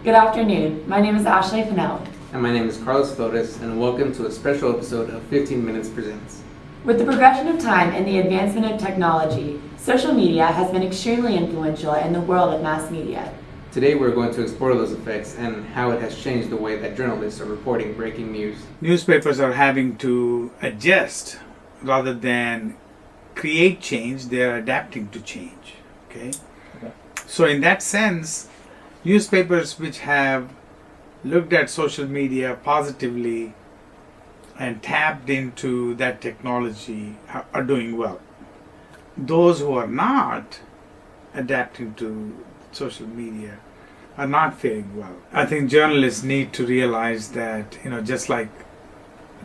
Good afternoon. My name is Ashleigh Pannell. And my name is Flores, and welcome to a special episode of 15 Minutes Presents. With the progression of time and the advancement of technology, social media has been extremely influential in the world of mass media. Today we're going to explore those effects and how it has changed the way that journalists are reporting breaking news. Newspapers are having to adjust rather than create change, they're adapting to change. Okay? So in that sense, newspapers which have looked at social media positively and tapped into that technology are doing well. Those who are not adapting to social media are not faring well. I think journalists need to realize that, just like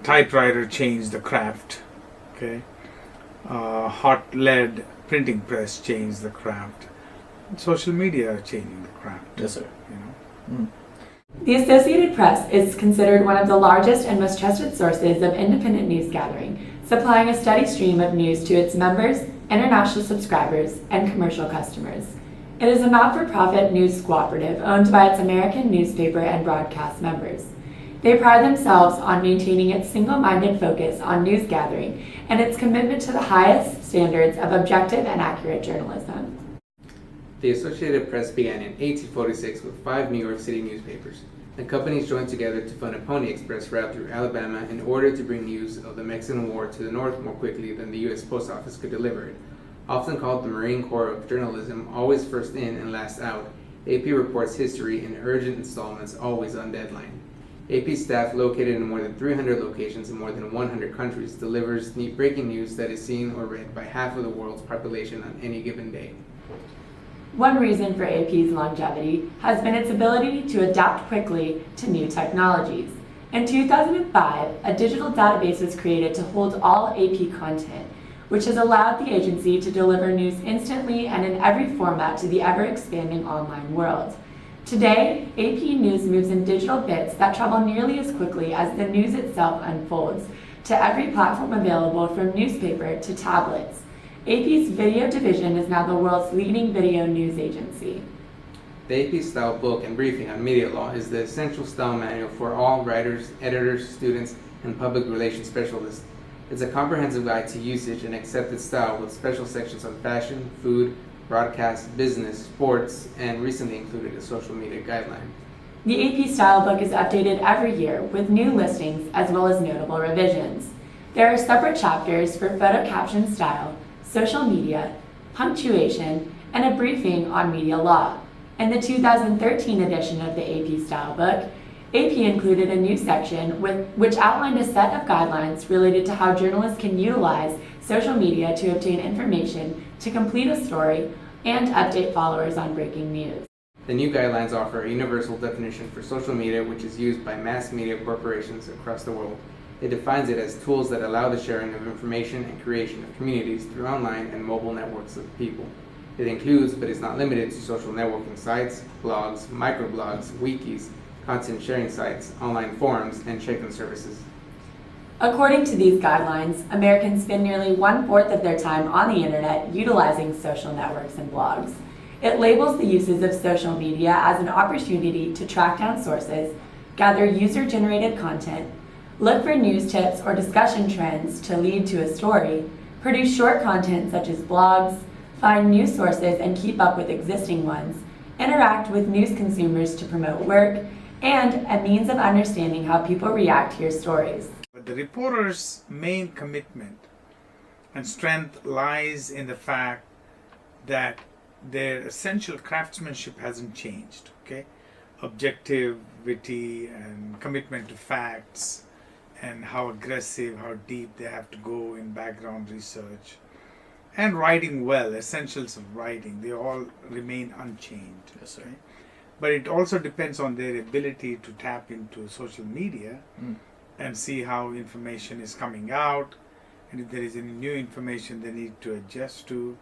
a typewriter changed the craft, okay? Hot lead printing press changed the craft. Social media are changing the craft. Yes, sir. The Associated Press is considered one of the largest and most trusted sources of independent news gathering, supplying a steady stream of news to its members, international subscribers, and commercial customers. It is a not-for-profit news cooperative owned by its American newspaper and broadcast members. They pride themselves on maintaining its single-minded focus on news gathering and its commitment to the highest standards of objective and accurate journalism. The Associated Press began in 1846 with 5 New York City newspapers. The companies joined together to fund a Pony Express route through Alabama in order to bring news of the Mexican War to the north more quickly than the U.S. Post Office could deliver it. Often called the Marine Corps of journalism, always first in and last out, AP reports history in urgent installments, always on deadline. AP staff, located in more than 300 locations in more than 100 countries, delivers breaking news that is seen or read by half of the world's population on any given day. One reason for AP's longevity has been its ability to adapt quickly to new technologies. In 2005, a digital database was created to hold all AP content, which has allowed the agency to deliver news instantly and in every format to the ever-expanding online world. Today, AP News moves in digital bits that travel nearly as quickly as the news itself unfolds to every platform available from newspaper to tablets. AP's video division is now the world's leading video news agency. The AP Style book and briefing on media law is the essential style manual for all writers, editors, students, and public relations specialists. It's a comprehensive guide to usage and accepted style with special sections on fashion, food, broadcast, business, sports, and recently included a social media guideline. The AP Style book is updated every year with new listings as well as notable revisions. There are separate chapters for photo caption style, social media, punctuation, and a briefing on media law. In the 2013 edition of the AP Style book, AP included a new section which outlined a set of guidelines related to how journalists can utilize social media to obtain information, to complete a story, and update followers on breaking news. The new guidelines offer a universal definition for social media which is used by mass media corporations across the world. It defines it as tools that allow the sharing of information and creation of communities through online and mobile networks of people. It includes, but is not limited to, social networking sites, blogs, microblogs, wikis, content sharing sites, online forums, and check-in services. According to these guidelines, Americans spend nearly 1/4 of their time on the internet utilizing social networks and blogs. It labels the uses of social media as an opportunity to track down sources, gather user-generated content, look for news tips or discussion trends to lead to a story, produce short content such as blogs, find new sources and keep up with existing ones, interact with news consumers to promote work, and a means of understanding how people react to your stories. But the reporter's main commitment and strength lies in the fact that their essential craftsmanship hasn't changed, okay? Objectivity and commitment to facts, and how aggressive, how deep they have to go in background research. And writing well, essentials of writing, they all remain unchanged. Yes, sir. Okay? But it also depends on their ability to tap into social media and see how information is coming out, and if there is any new information they need to adjust to.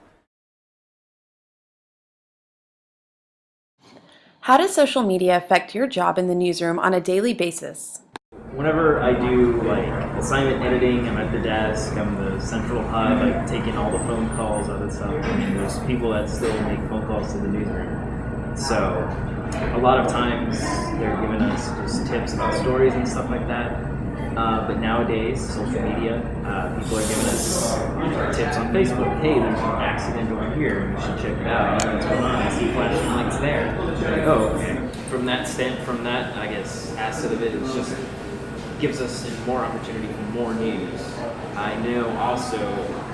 How does social media affect your job in the newsroom on a daily basis? Whenever I do assignment editing, I'm at the desk, I'm the central hub, taking all the phone calls, all that stuff. And there's people that still make phone calls to the newsroom. So a lot of times they're giving us just tips about stories and stuff like that. But nowadays, social media, people are giving us tips on Facebook. Hey, there's an accident over here. You should check it out. You know what's going on. I see flashing lights there. Like, oh, okay. From that, I guess, asset of it, it's just gives us more opportunity for more news. I know also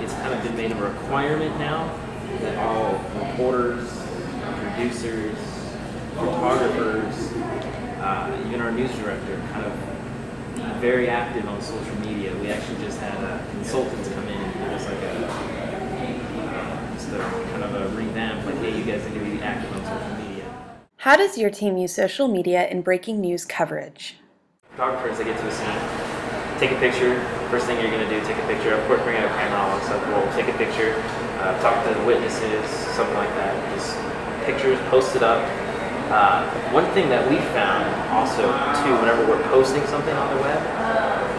it's kind of been made a requirement now that all reporters, producers, photographers, even our news director kind of be very active on social media. We actually just had consultants come in and give us like just a kind of a revamp, like, hey, you guys need to be active on social media. How does your team use social media in breaking news coverage? Photographers, they get to a scene, take a picture. First thing you're going to do, take a picture. Of course, bring out a camera, all that stuff. We'll take a picture, talk to the witnesses, something like that. Just pictures, post it up. One thing that we found also, too, whenever we're posting something on the web,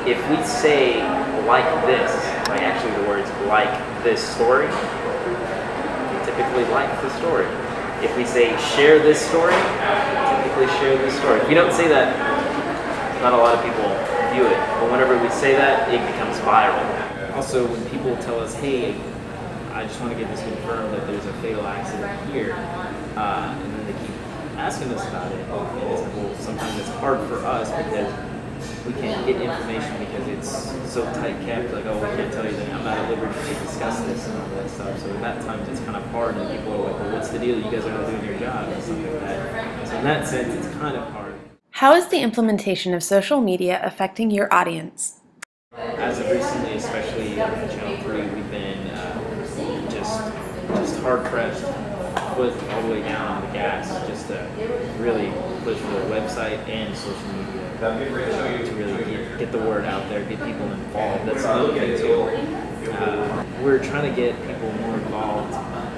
if we say like this, like actually the words like this story, we typically like the story. If we say share this story, typically share this story. If we don't say that, not a lot of people view it, but whenever we say that, it becomes viral. Also, when people tell us, hey, I just want to get this confirmed that there's a fatal accident here, and then they keep asking us about it, and it's, well, sometimes it's hard for us because we can't get information because it's so tight kept, like, oh, we can't tell you that, I'm not at liberty to discuss this and all that stuff. So at that times it's kind of hard, and people are like, well, what's the deal? You guys are not doing your job and stuff like that. So in that sense, it's kind of hard. How is the implementation of social media affecting your audience? As of recently, especially on Channel 3, we've been just hard pressed, foot all the way down on the gas, just to really push the website and social media to really get the word out there, get people involved. That's another thing too. We're trying to get people more involved.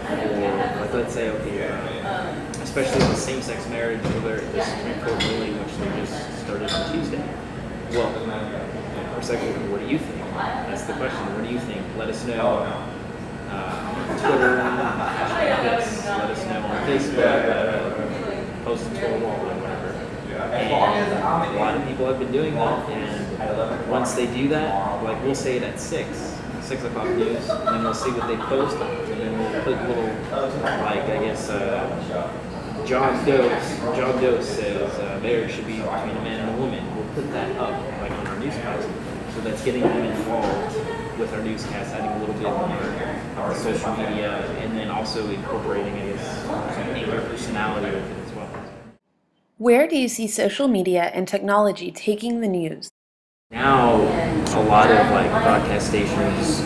Like, let's say, okay, especially with same-sex marriage, where the Supreme Court ruling, which they just started on Tuesday. Well, first, what do you think? That's the question. What do you think? Let us know. Twitter, this. Let us know on Facebook. Post it to a wall or whatever. And a lot of people have been doing that. And once they do that, like, we'll say it at 6 o'clock news, and then we'll see what they post, and then we'll put little, like, I guess, John Doe says marriage should be between a man and a woman. We'll put that up, like, on our newscast. So that's getting them involved with our newscast, adding a little bit more social media, and then also incorporating, I guess, some anchor personality with it as well. Where do you see social media and technology taking the news? Now, a lot of like broadcast stations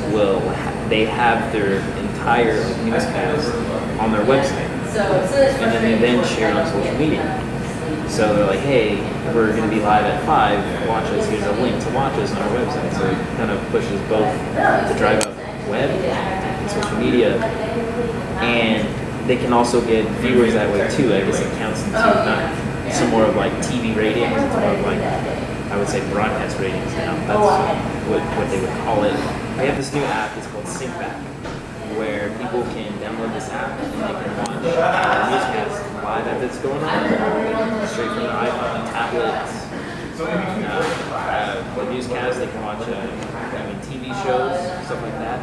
they have their entire newscast on their website, and then they share it on social media. So they're like, hey, we're going to be live at 5, watch us, here's a link to watch us on our website. So it kind of pushes both the drive up web and social media, and they can also get viewers that way too. I guess it counts into not some more of like TV ratings, it's more of like, I would say, broadcast ratings now. That's what they would call it. We have this new app, it's called SyncBack, where people can download this app and they can watch the newscast live as it's going on, straight from their iPhone, tablets. The newscast, they can watch TV shows, stuff like that.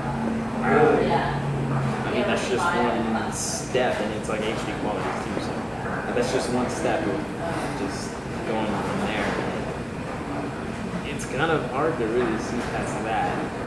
I mean, that's just one step, and it's like HD quality too, so that's just one step of just going from there. It's kind of hard to really see past that.